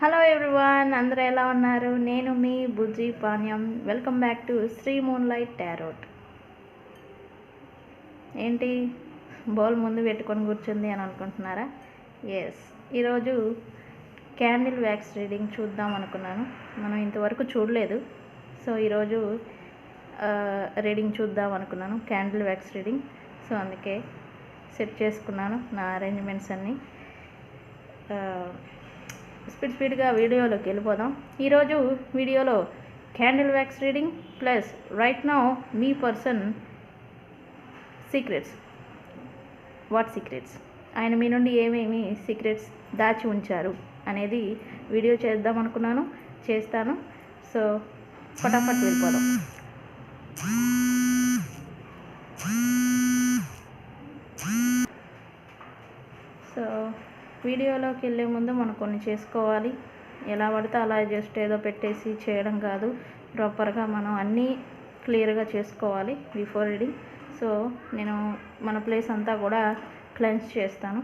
Hello everyone, అందరూ ఎలా ఉన్నారు? నేను మీ Bujji Panyam. Welcome back to Sri moonlight tarot. ఏంటి బౌల్ ముందు పెట్టుకొని కూర్చుంది అని అనుకుంటున్నారా? ఎస్, ఈరోజు క్యాండిల్ వ్యాక్స్ రీడింగ్ చూద్దాం అనుకున్నాను. మనం ఇంతవరకు చూడలేదు. సో ఈరోజు రీడింగ్ చూద్దాం అనుకున్నాను, క్యాండిల్ వ్యాక్స్ రీడింగ్. సో అందుకే సెట్ చేసుకున్నాను నా అరేంజ్మెంట్స్ అన్నీ. స్పీడ్గా వీడియోలోకి వెళ్ళిపోదాం. ఈరోజు వీడియోలో candle wax reading plus right now me person secrets. What secrets, ఆయన మీ నుండి ఏమేమి సీక్రెట్స్ దాచి ఉంచారు అనేది వీడియో చేద్దాం అనుకున్నాను, చేస్తాను. సో ఫటాఫట్ వెళ్ళిపోదాం. సో వీడియోలోకి వెళ్ళే ముందు మనం కొన్ని చేసుకోవాలి. ఎలా పడితే అలా జస్ట్ ఏదో పెట్టేసి చేయడం కాదు, ప్రాపర్గా మనం అన్నీ క్లియర్గా చేసుకోవాలి బిఫోర్ రీడింగ్. సో నేను మన ప్లేస్ అంతా కూడా క్లెన్స్ చేస్తాను.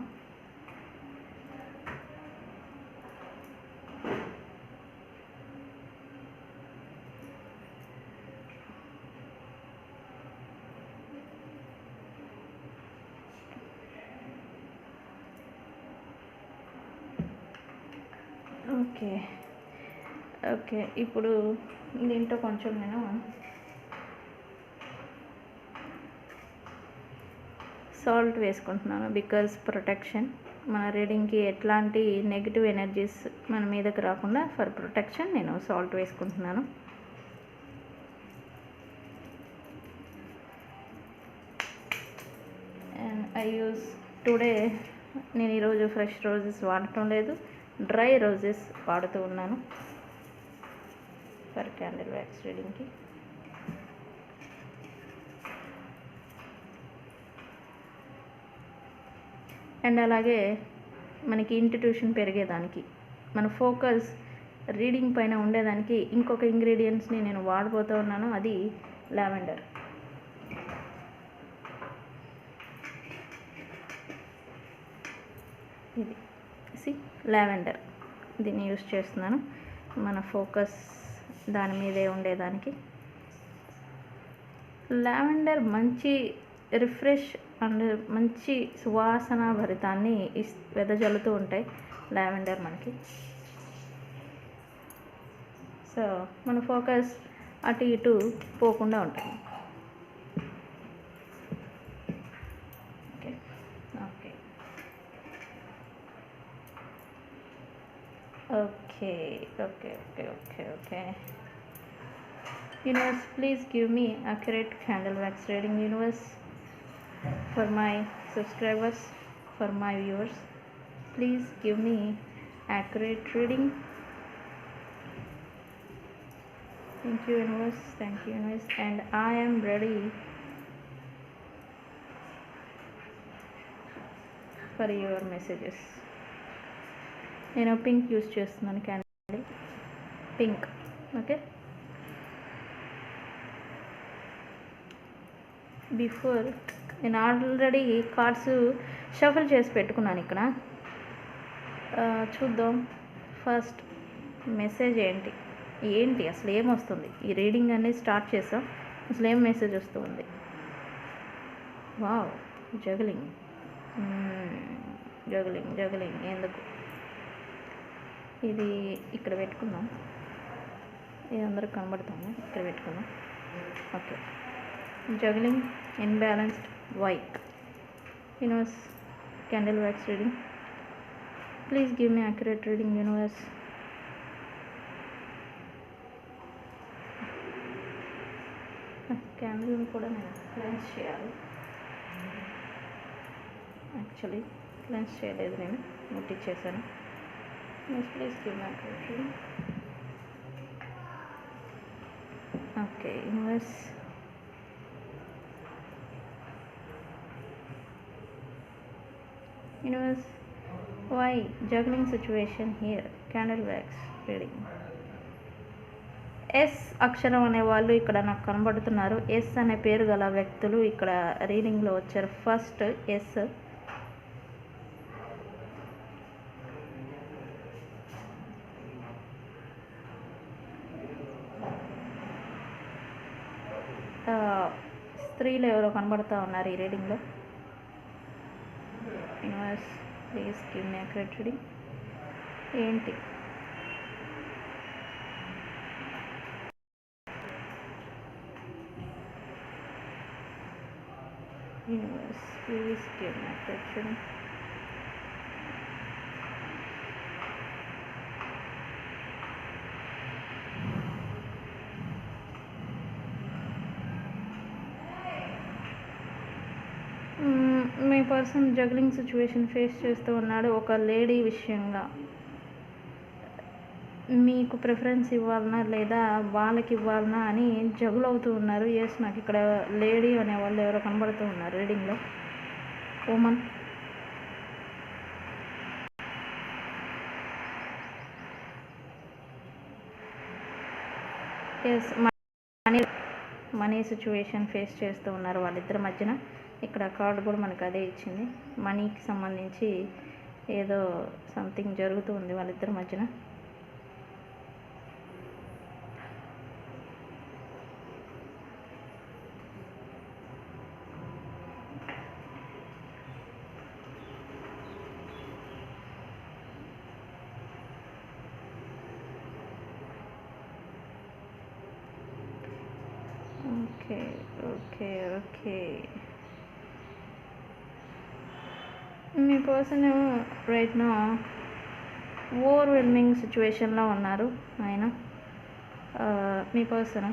ఓకే ఇప్పుడు దీంట్లో కొంచెం నేను సాల్ట్ వేసుకుంటున్నాను. బికాజ్ ప్రొటెక్షన్, మన రీడింగ్కి ఎట్లాంటి నెగిటివ్ ఎనర్జీస్ మన మీదకి రాకుండా ఫర్ ప్రొటెక్షన్ నేను సాల్ట్ వేసుకుంటున్నాను. అండ్ ఐ యూస్ టుడే, నేను ఈరోజు ఫ్రెష్ రోజెస్ వాడటం లేదు, డ్రై రోజెస్ వాడుతూ ఉన్నాను ఫర్ క్యాండిల్ వ్యాక్స్ రీడింగ్కి. అండ్ అలాగే మనకి ఇంట్యూషన్ పెరిగేదానికి, మన ఫోకస్ రీడింగ్ పైన ఉండేదానికి ఇంకొక ఇంగ్రీడియంట్స్ని నేను వాడబోతూ ఉన్నాను, అది లావెండర్. ఇది లావెండర్, దీన్ని యూస్ చేస్తున్నాను మన ఫోకస్ దాని మీదే ఉండేదానికి. లావెండర్ మంచి రిఫ్రెష్ అండ్ మంచి సువాసన భరితాన్ని వెదజల్లుతూ ఉంటాయి లావెండర్ మనకి. సో మన ఫోకస్ అటు ఇటు పోకుండా ఉంటుంది. Okay. Universe, please give me accurate candle wax reading. Universe, for my subscribers, for my viewers, please give me accurate reading. Thank you universe, and I am ready for your messages. నేను pink use చేస్తున్నాను, candle pink. Okay, before నేను already cards shuffle చేసి పెట్టుకున్నాను ఇక్కడ. చూద్దాం first message ఏంటి అసలు ఏమొస్తుంది. ఈ రీడింగ్ అనేది స్టార్ట్ చేసాం, అసలు ఏం మెసేజ్ వస్తుంది. వావ్, జగలింగ్ ఎందుకు ఇది ఇక్కడ పెట్టుకుందాం, ఇది అందరికి కనబడుతుంది, ఇక్కడ పెట్టుకుందాం. Okay, juggling, imbalanced white. Universe, candle wax reading, please give me accurate reading universe. క్యాండిల్ని కూడా నేను క్లెన్స్ చేయాలి. యాక్చువల్లీ క్లెన్స్ చేయలేదు, నేను ముట్టించేసాను. Yes, please give me accurate reading. Okay, universe, why juggling situation here? Candle wax reading. S అక్షరం అనే వాళ్ళు ఇక్కడ నాకు కనబడుతున్నారు. ఎస్ అనే పేరు గల వ్యక్తులు ఇక్కడ రీడింగ్లో వచ్చారు. ఫస్ట్ ఎస్, స్త్రీలు ఎవరో కనబడుతూ ఉన్నారు ఈ రీడింగ్లో. Universe please give me accurate reading. ఏంటి universe please give me accurate reading. మీ పర్సన్ జగ్లింగ్ సిచ్యువేషన్ ఫేస్ చేస్తూ ఉన్నాడు. ఒక లేడీ విషయంగా మీకు ప్రిఫరెన్స్ ఇవ్వాలనా లేదా వాళ్ళకి ఇవ్వాలనా అని జగులు అవుతూ ఉన్నారు. ఎస్, నాకు ఇక్కడ లేడీ అనే వాళ్ళు ఎవరో కనబడుతూ ఉన్నారు రీడింగ్లో. Woman. Yes, money situation face చేస్తూ ఉన్నారు వాళ్ళిద్దరి మధ్యన. ఇక్కడ కార్డు కూడా మనకు అదే ఇచ్చింది. మనీకి సంబంధించి ఏదో సంథింగ్ జరుగుతూ ఉంది వాళ్ళిద్దరి మధ్యన. ఓకే ఓకే ఓకే మీ పర్సన్ రైట్ నో ఓవర్వెల్మింగ్ సిచ్యువేషన్లో ఉన్నారు ఆయన. మీ పర్సన్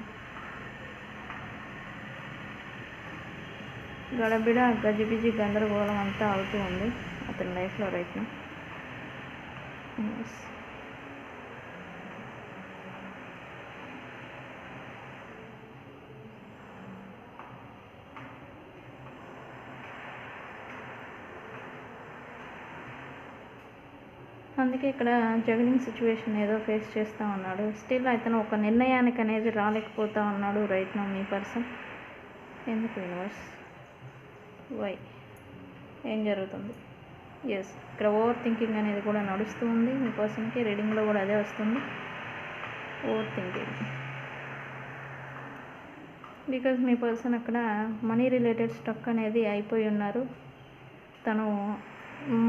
గడబిడ గజిబిజి గందరగోళం అంతా అవుతూ ఉంది అతని లైఫ్లో రైట్ నో. అందుకే ఇక్కడ జగనింగ్ సిచ్యువేషన్ ఏదో ఫేస్ చేస్తూ ఉన్నాడు. స్టిల్ అతను ఒక నిర్ణయానికి అనేది రాలేకపోతూ ఉన్నాడు రైట్ నౌ మీ పర్సన్. ఎందుకు యూనివర్స్? వై? ఏం జరుగుతుంది? ఎస్, ఇక్కడ ఓవర్ థింకింగ్ అనేది కూడా నడుస్తూ ఉంది మీ పర్సన్కి. రీడింగ్లో కూడా అదే వస్తుంది, over thinking. Because me person అక్కడ మనీ రిలేటెడ్ స్టక్ అనేది అయిపోయి ఉన్నారు. తను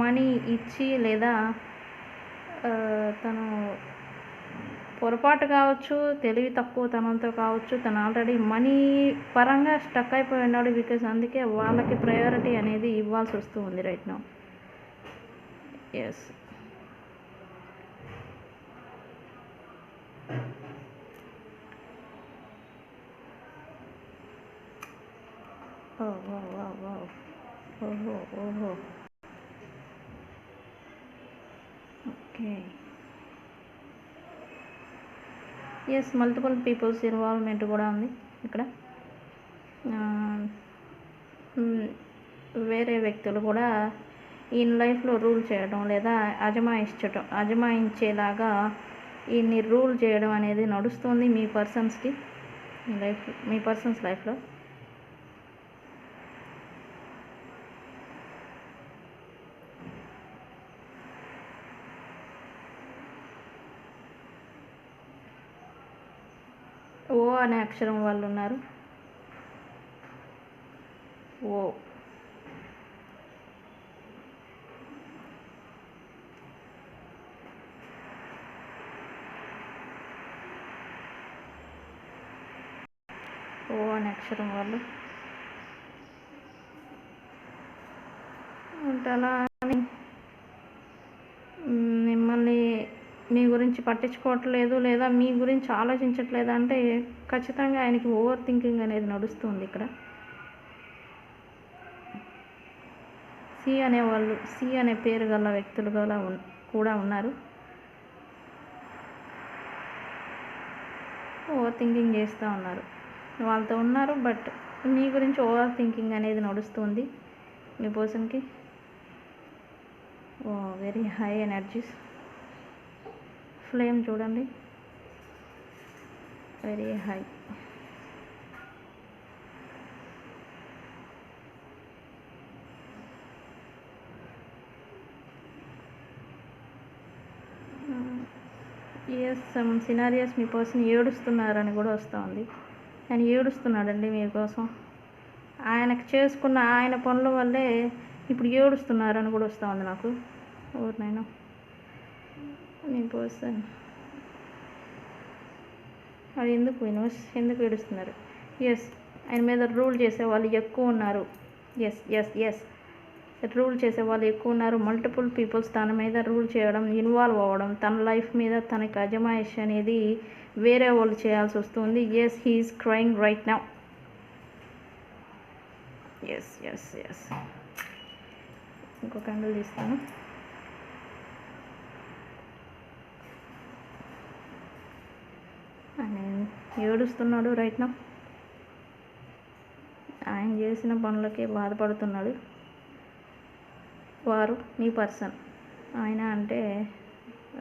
మనీ ఇచ్చి లేదా తను పొరపాటు కావచ్చు, తెలివి తక్కువ తనంతో కావచ్చు, తను ఆల్రెడీ మనీ పరంగా స్టక్ అయిపోయి ఉన్నాడు. బికాజ్ అందుకే వాళ్ళకి ప్రయారిటీ అనేది ఇవ్వాల్సి వస్తూ ఉంది రైట్ నౌ. ఎస్, ఓహో ఓహో okay. Yes, multiple peoples involvement కూడా ఉంది ఇక్కడ. వేరే వ్యక్తులు కూడా ఈయన లైఫ్లో రూల్ చేయడం లేదా అజమాయించేలాగా ఈయన్ని రూల్ చేయడం అనేది నడుస్తుంది మీ పర్సన్స్కి, మీ పర్సన్స్ లైఫ్లో. ఓ అనే అక్షరం వాళ్ళు ఉన్నారు. ఓ అనే అక్షరం వాళ్ళు అలా మిమ్మల్ని మీ గురించి పట్టించుకోవట్లేదు లేదా మీ గురించి ఆలోచించట్లేదు అంటే ఖచ్చితంగా ఆయనకి ఓవర్ థింకింగ్ అనేది నడుస్తుంది ఇక్కడ. సి అనేవాళ్ళు, సి అనే పేరు గల వ్యక్తులు కూడా ఉన్నారు. ఓవర్ థింకింగ్ చేస్తూ ఉన్నారు, వాళ్ళతో ఉన్నారు. బట్ మీ గురించి ఓవర్ థింకింగ్ అనేది నడుస్తుంది మీ పర్సన్కి. Very high energies. ఫ్లేమ్ చూడండి, వెరీ హై. సమ్ సినారియోస్ మీ పర్సన్ ఏడుస్తున్నారని కూడా వస్తూ ఉంది. ఆయన ఏడుస్తున్నాడండి మీకోసం. ఆయనకు చేసుకున్న ఆయన పనుల వల్లే ఇప్పుడు ఏడుస్తున్నారని కూడా వస్తూ ఉంది నాకు. ఎవరినైనా నీ పర్సన్ అది ఎందుకు యూనివర్స్ ఎందుకు ఏడుస్తున్నారు? ఎస్, ఆయన మీద రూల్ చేసే వాళ్ళు ఎక్కువ ఉన్నారు. ఎస్ ఎస్ ఎస్ రూల్ చేసే వాళ్ళు ఎక్కువ ఉన్నారు. మల్టిపుల్ పీపుల్స్ తన మీద రూల్ చేయడం, ఇన్వాల్వ్ అవ్వడం, తన లైఫ్ మీద తనకి అజమాయిష్ అనేది వేరే వాళ్ళు చేయాల్సి వస్తుంది. Yes, he's crying right now. Yes yes yes ఇంకో క్యాండిల్ తీస్తాను. ఆయన ఏడుస్తున్నాడు రైట్ నౌ. ఆయన చేసిన పనులకే బాధపడుతున్నాడు. వారు మీ పర్సన్. ఆయన అంటే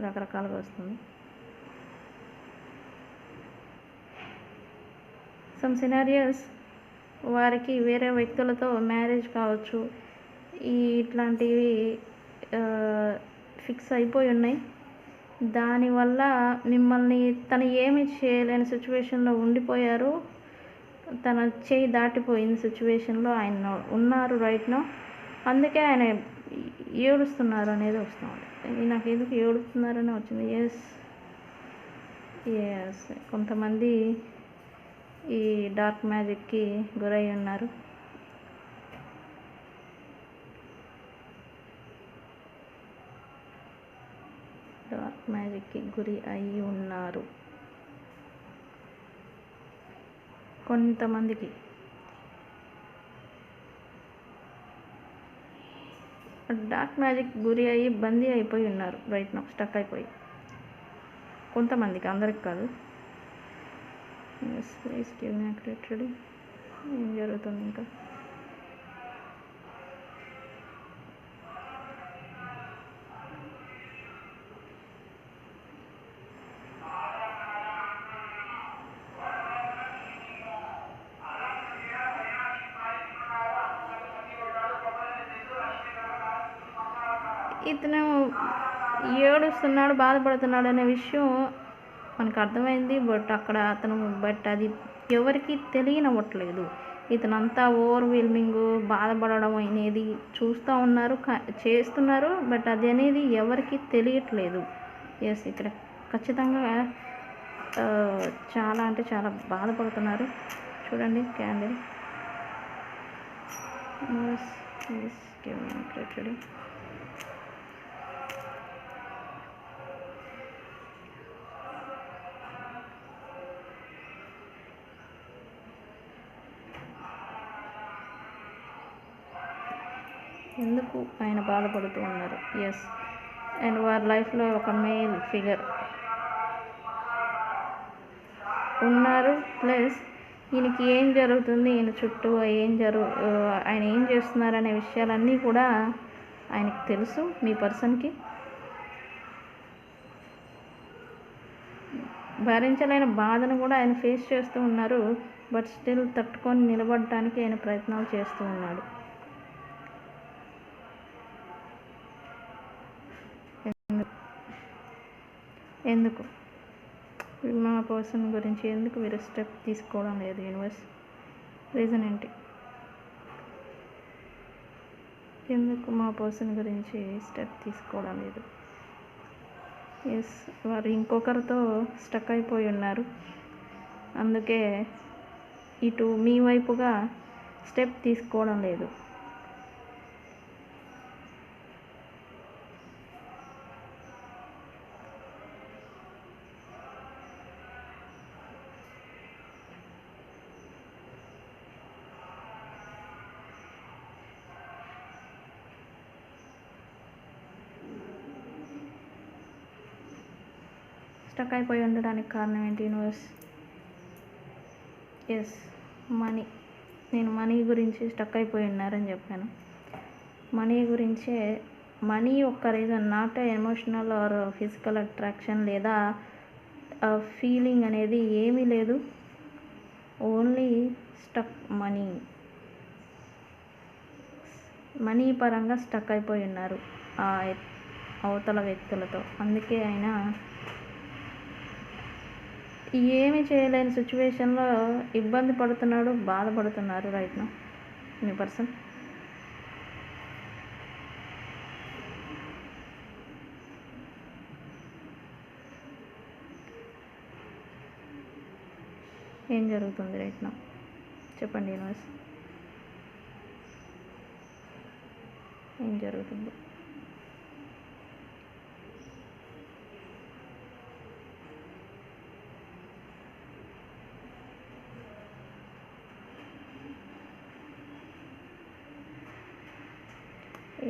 రకరకాలుగా వస్తుంది. సమ్ సినారియోస్ వారికి వేరే వ్యక్తులతో మ్యారేజ్ కావచ్చు, ఇట్లాంటివి ఫిక్స్ అయిపోయి ఉన్నాయి. దానివల్ల మిమ్మల్ని తను ఏమి చేయలేని సిచ్యువేషన్లో ఉండిపోయారు. తన చేయి దాటిపోయిన సిచ్యువేషన్లో ఆయన ఉన్నారు రైట్ నౌ. అందుకే ఆయన ఏడుస్తున్నారు అనేది వస్తుంది. నాకు ఎందుకు ఏడుస్తున్నారని వచ్చింది. ఎస్ ఎస్ కొంతమంది ఈ డార్క్ మ్యాజిక్కి గురై ఉన్నారు. డార్క్ మ్యాజిక్కి గురి అయి ఉన్నారు కొంతమందికి. డార్క్ మ్యాజిక్ గురి అయ్యి బందీ అయిపోయి ఉన్నారు రైట్ నౌ, స్టక్ అయిపోయి. కొంతమందికి, అందరికి కాదు. ఏం జరుగుతుంది ఇంకా? ఇతను ఏడుస్తున్నాడు, బాధపడుతున్నాడు అనే విషయం మనకు అర్థమైంది. బట్ అది ఎవరికి తెలియనవ్వట్లేదు. ఇతనంతా ఓవర్వెల్మింగ్, బాధపడడం అనేది చూస్తూ ఉన్నారు, చేస్తున్నారు. బట్ అది అనేది ఎవరికి తెలియట్లేదు. ఎస్, ఇక్కడ ఖచ్చితంగా చాలా అంటే చాలా బాధపడుతున్నారు. చూడండి క్యాండిల్. ఎందుకు ఆయన బాధపడుతూ ఉన్నారు? ఎస్, అండ్ వారి లైఫ్లో ఒక మేల్ ఫిగర్ ఉన్నారు. ప్లస్ ఈయనకి ఏం జరుగుతుంది, ఈయన చుట్టూ ఆయన ఏం చేస్తున్నారు అనే విషయాలన్నీ కూడా ఆయనకు తెలుసు. మీ పర్సన్కి భరించలేని బాధను కూడా ఆయన ఫేస్ చేస్తూ ఉన్నారు. బట్ స్టిల్ తట్టుకొని నిలబడటానికి ఆయన ప్రయత్నాలు చేస్తూ ఉన్నాడు. ఎందుకు మా పర్సన్ గురించి ఎందుకు మీరు స్టెప్ తీసుకోవడం లేదు యూనివర్స్? రీజన్ ఏంటి? ఎందుకు మా పర్సన్ గురించి స్టెప్ తీసుకోవడం లేదు? ఎస్, వారు ఇంకొకరితో స్టక్ అయిపోయి ఉన్నారు. అందుకే ఇటు మీ వైపుగా స్టెప్ తీసుకోవడం లేదు. స్టక్ అయిపోయి ఉండడానికి కారణం ఏంటి యూనివర్స్? Yes, money. నేను మనీ గురించి స్టక్ అయిపోయి ఉన్నారని చెప్పాను. మనీ గురించే. మనీ ఒక్క reason, not emotional or physical attraction లేదా ఫీలింగ్ అనేది ఏమీ లేదు. ఓన్లీ స్టక్ మనీ పరంగా స్టక్ అయిపోయి ఉన్నారు ఆ అవతల వ్యక్తులతో. అందుకే ఆయన ఏమి చేయలేని సిచ్యువేషన్లో ఇబ్బంది పడుతున్నాడు, బాధపడుతున్నారు రైట్ నౌ. మీ పర్సన్. ఏం జరుగుతుంది రైట్ నౌ చెప్పండి యూనివర్స్, ఏం జరుగుతుంది?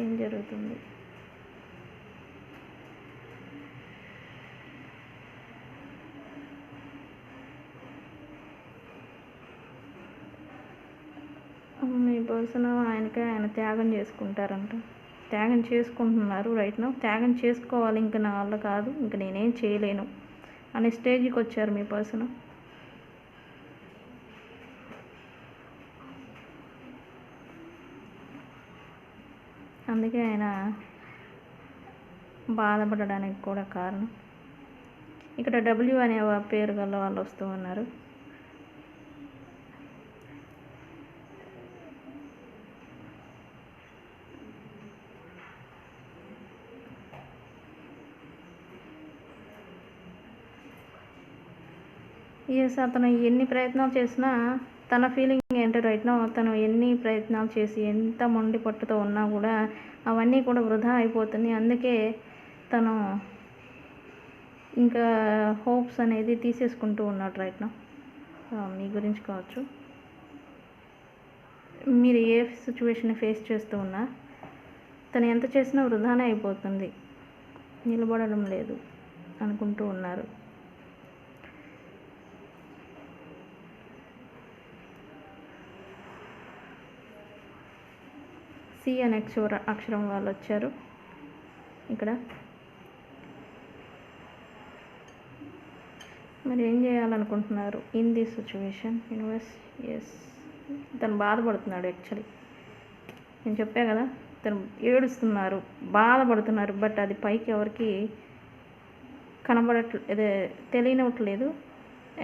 ఏం జరుగుతుంది? మీ పర్సన్ ఆయన త్యాగం చేసుకుంటారంట, త్యాగం చేసుకుంటున్నారు రైట్ నౌ. త్యాగం చేసుకోవాలి, ఇంక నా వల్ల కాదు, ఇంక నేనేం చేయలేను అనే స్టేజ్కి వచ్చారు మీ పర్సన్. అందుకే ఆయన బాధపడడానికి కూడా కారణం. ఇక్కడ డబ్ల్యూ అనే పేరు గల వాళ్ళు వస్తూ ఉన్నారు. ఎస్, అతను ఎన్ని ప్రయత్నాలు చేసినా తన ఫీలింగ్ ఏంటో రైట్ నో, తను ఎన్ని ప్రయత్నాలు చేసి ఎంత మొండి పట్టుతో ఉన్నా కూడా అవన్నీ కూడా వృధా అయిపోతున్నాయి. అందుకే తను ఇంకా హోప్స్ అనేది తీసేసుకుంటూ ఉన్నాడు రైట్ నో. మీ గురించి కావచ్చు, మీరు ఏ సిచ్యువేషన్ ఫేస్ చేస్తూ ఉన్నా తను ఎంత చేసినా వృధానే అయిపోతుంది, నిలబడడం లేదు అనుకుంటూ ఉన్నారు. సి అనే అక్షరం వాళ్ళు వచ్చారు ఇక్కడ. మరి ఏం చేయాలనుకుంటున్నారు in this situation universe? Yes, తను బాధపడుతున్నాడు యాక్చువల్లీ. నేను చెప్పా కదా, తను ఏడుస్తున్నారు, బాధపడుతున్నారు. బట్ అది పైకి ఎవరికి కనబడట్లేదు, తెలియనట్లేదు.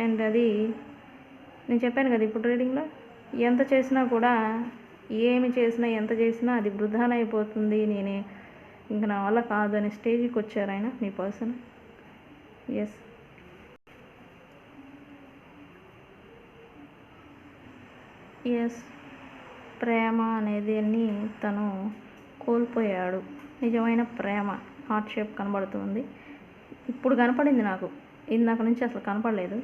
అండ్ అది నేను చెప్పాను కదా ఇప్పుడు రీడింగ్లో, ఎంత చేసినా కూడా, ఏమి చేసినా ఎంత చేసినా అది వృధానే అయిపోతుంది, నేనే ఇంక నా వల్ల కాదు అనే స్టేజ్కి వచ్చారు ఆయన మీ పర్సన్. ఎస్, ఎస్, ప్రేమ అనేది అన్ని తను కోల్పోయాడు. నిజమైన ప్రేమ హార్ట్ షేప్ కనబడుతుంది. ఇప్పుడు కనపడింది నాకు, ఇందాక నుంచి అసలు కనపడలేదు.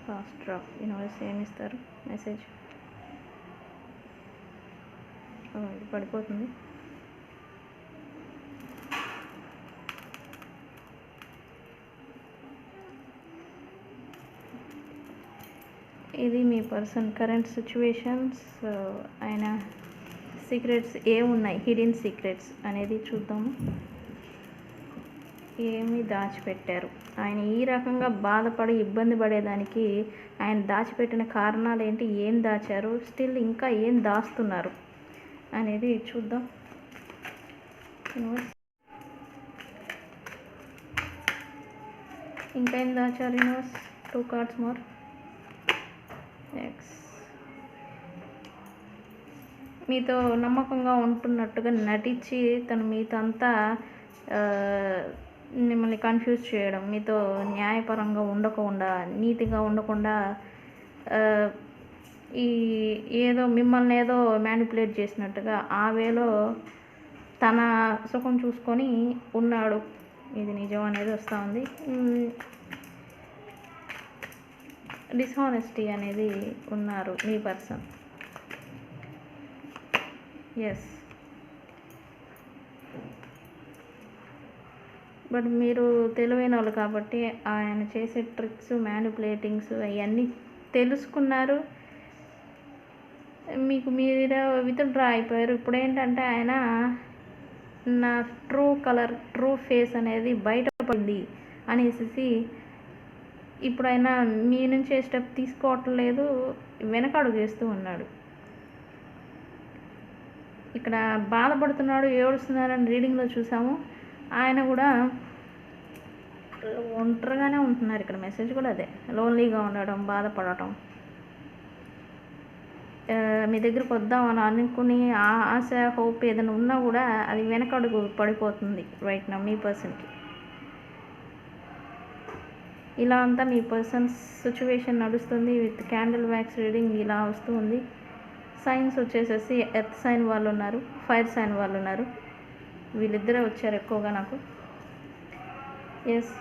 ఫాస్ట్ డ్రాప్ యూనివర్స్ ఏమి ఇస్తారు మెసేజ్? ఇది పడిపోతుంది. ఇది మీ పర్సన్ కరెంట్ సిచ్యువేషన్స్, ఆయన సీక్రెట్స్ ఏమున్నాయి, హిడెన్ సీక్రెట్స్ అనేది చూద్దాము. ఏమి దాచిపెట్టారు ఆయన? ఈ రకంగా బాధపడి ఇబ్బంది పడేదానికి ఆయన దాచిపెట్టిన కారణాలు ఏంటి, ఏం దాచారు, స్టిల్ ఇంకా ఏం దాస్తున్నారు అనేది చూద్దాం. ఇంకా ఏం దాచారు యూనివర్స్? 2 cards more. ఎక్స్, మీతో నమ్మకంగా ఉంటున్నట్టుగా నటించి తను మీతో అంతా మిమ్మల్ని కన్ఫ్యూజ్ చేయడం, మీతో న్యాయపరంగా ఉండకుండా, నీతిగా ఉండకుండా, ఏదో మిమ్మల్ని ఏదో మ్యానిపులేట్ చేసినట్టుగా ఆ వేలో తన సుఖం చూసుకొని ఉన్నాడు. ఇది నిజం అనేది వస్తూ ఉంది. డిస్హానెస్టీ అనేది ఉన్నారు మీ పర్సన్. ఎస్, బట్ మీరు తెలివైన వాళ్ళు కాబట్టి ఆయన చేసే ట్రిక్స్, మ్యానిపులేటింగ్స్ అవన్నీ తెలుసుకున్నారు. మీకు మీరు విత్డ్రా అయిపోయారు. ఇప్పుడు ఏంటంటే ఆయన నా ట్రూ కలర్, ట్రూ ఫేస్ అనేది బయటపడింది అనేసి ఇప్పుడు ఆయన మీ నుంచి స్టెప్ తీసుకోవటం లేదు. వెనకడుగు వేస్తూ ఉన్నాడు. ఇక్కడ బాధపడుతున్నాడు, ఏడుస్తున్నారని రీడింగ్లో చూసాము. ఆయన కూడా ఒంటరిగానే ఉంటున్నారు. ఇక్కడ మెసేజ్ కూడా అదే, లోన్లీగా ఉండడం, బాధపడటం. మీ దగ్గరకు వద్దామని అనుకుని ఆశ, హోప్ ఏదైనా ఉన్నా కూడా అది వెనకడుగు పడిపోతుంది రైట్ నా మీ పర్సన్కి. ఇలా అంతా మీ పర్సన్స్ సిచ్యువేషన్ నడుస్తుంది. విత్ క్యాండిల్ వ్యాక్స్ రీడింగ్ ఇలా వస్తూ ఉంది. సైన్స్ వచ్చేసేసి ఎర్త్ సైన్ వాళ్ళు ఉన్నారు, ఫైర్ సైన్ వాళ్ళు ఉన్నారు. వీళ్ళిద్దరే వచ్చారు ఎక్కువగా నాకు. ఎస్,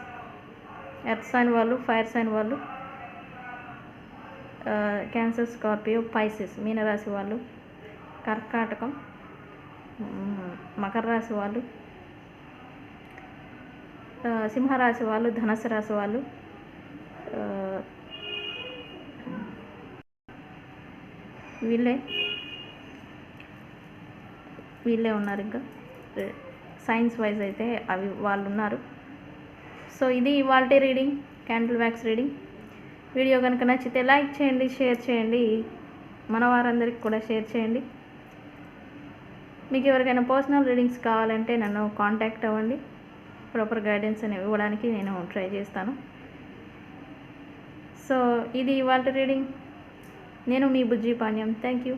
ఎర్త్ సైన్ వాళ్ళు, ఫైర్ సైన్ వాళ్ళు, క్యాన్సర్, స్కార్పియో, పైసిస్ మీనరాశి వాళ్ళు, కర్కాటకం, మకర రాశి వాళ్ళు, సింహరాశి వాళ్ళు, ధనుసు రాశి వాళ్ళు, వీళ్ళే ఉన్నారు. ఇంకా సైన్స్ వైజ్ అయితే అవి వాళ్ళు ఉన్నారు. సో ఇది ఇవాల్టి reading, candle wax reading. Video కనుక నచ్చితే లైక్ చేయండి, షేర్ చేయండి, మన వారందరికీ కూడా షేర్ చేయండి. మీకు ఎవరికైనా పర్సనల్ రీడింగ్స్ కావాలంటే నన్ను కాంటాక్ట్ అవ్వండి. ప్రాపర్ గైడెన్స్ అనేవి ఇవ్వడానికి నేను ట్రై చేస్తాను. సో ఇది ఇవాల్టి రీడింగ్. నేను మీ బుజ్జి పాణ్యం. Thank you.